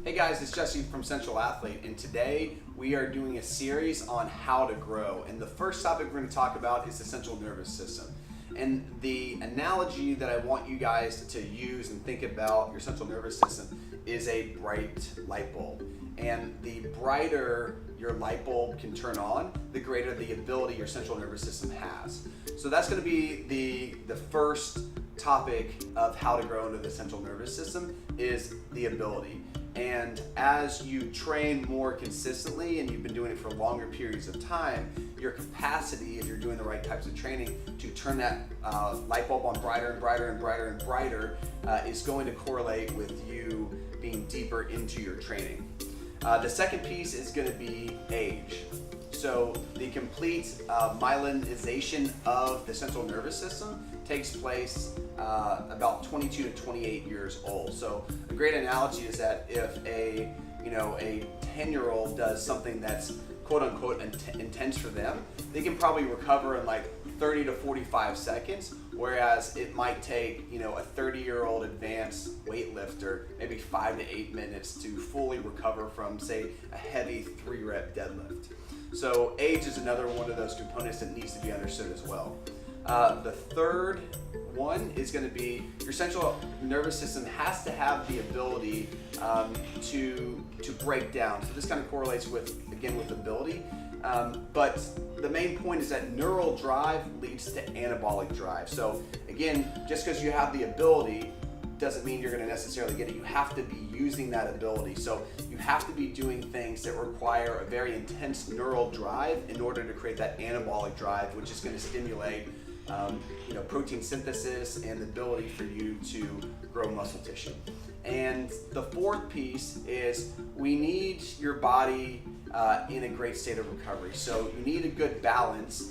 Hey guys, it's Jesse from Central Athlete, and today we are doing a series on how to grow. And the first topic we're going to talk about is the central nervous system. And the analogy that I want you guys to use and think about your central nervous system is a bright light bulb. And the brighter your light bulb can turn on, the greater the ability your central nervous system has. So that's going to be the first topic of how to grow into the central nervous system is the ability. And as you train more consistently and you've been doing it for longer periods of time, your capacity, if you're doing the right types of training, to turn that light bulb on brighter and brighter and brighter and brighter is going to correlate with you being deeper into your training. The second piece is going to be age. So the complete myelinization of the central nervous system takes place about 22 to 28 years old. So a great analogy is that if a 10-year-old does something that's quote unquote intense for them, they can probably recover in like 30 to 45 seconds, whereas it might take a 30-year-old advanced weightlifter maybe 5 to 8 minutes to fully recover from, say, a heavy 3-rep deadlift. So age is another one of those components that needs to be understood as well. The third one is going to be your central nervous system has to have the ability to break down. So this kind of correlates with ability. But the main point is that neural drive leads to anabolic drive. So again, just because you have the ability doesn't mean you're going to necessarily get it. You have to be using that ability. So you have to be doing things that require a very intense neural drive in order to create that anabolic drive, which is going to stimulate protein synthesis and the ability for you to grow muscle tissue. And the fourth piece is we need your body in a great state of recovery. So you need a good balance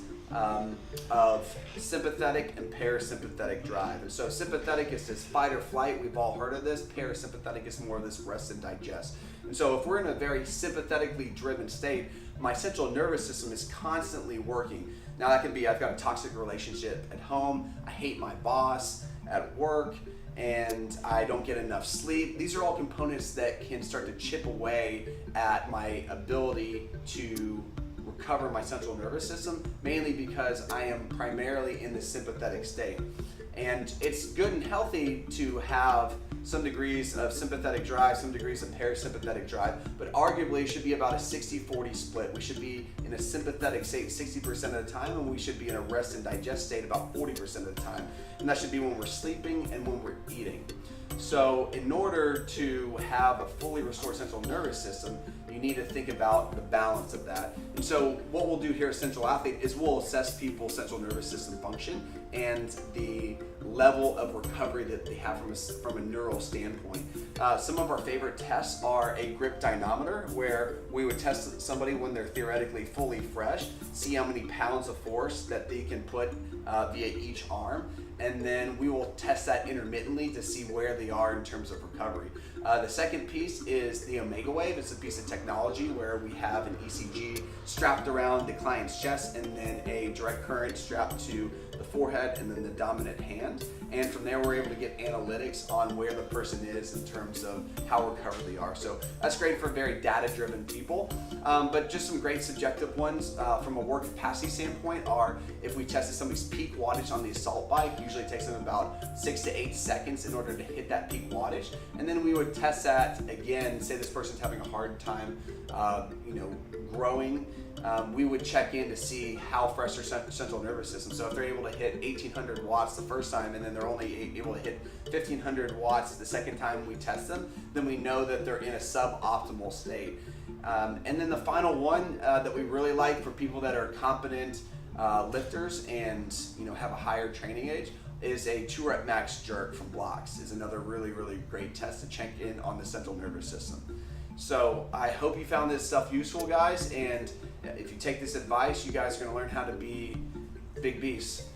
of sympathetic and parasympathetic drive. And so sympathetic is this fight or flight. We've all heard of this. Parasympathetic is more of this rest and digest. And so if we're in a very sympathetically driven state, my central nervous system is constantly working. Now that can be, I've got a toxic relationship at home, I hate my boss at work, and I don't get enough sleep. These are all components that can start to chip away at my ability to recover my central nervous system, mainly because I am primarily in the sympathetic state. And it's good and healthy to have some degrees of sympathetic drive, some degrees of parasympathetic drive, but arguably it should be about a 60-40 split. We should be in a sympathetic state 60% of the time, and we should be in a rest and digest state about 40% of the time. And that should be when we're sleeping and when we're eating. So in order to have a fully restored central nervous system, you need to think about the balance of that. And so what we'll do here at Central Athlete is we'll assess people's central nervous system function and the level of recovery that they have from a neural standpoint. Some of our favorite tests are a grip dynamometer, where we would test somebody when they're theoretically fully fresh, see how many pounds of force that they can put via each arm, and then we will test that intermittently to see where they are in terms of recovery. The second piece is the Omega Wave. It's a piece of technology where we have an ECG strapped around the client's chest and then a direct current strapped to the forehead and then the dominant hand. And from there, we're able to get analytics on where the person is in terms of how recovered they are. So that's great for very data-driven people. But just some great subjective ones from a work capacity standpoint are if we tested somebody's peak wattage on the assault bike, usually it takes them about 6 to 8 seconds in order to hit that peak wattage. And then we would test that again, say this person's having a hard time growing. We would check in to see how fresh their central nervous system. So if they're able to hit 1800 watts the first time and then they're only able to hit 1500 watts the second time we test them, then we know that they're in a suboptimal state. And then the final one that we really like for people that are competent lifters and have a higher training age is a 2-rep max jerk from blocks. Is another really, really great test to check in on the central nervous system. So I hope you found this stuff useful, guys, and if you take this advice, you guys are going to learn how to be big beasts.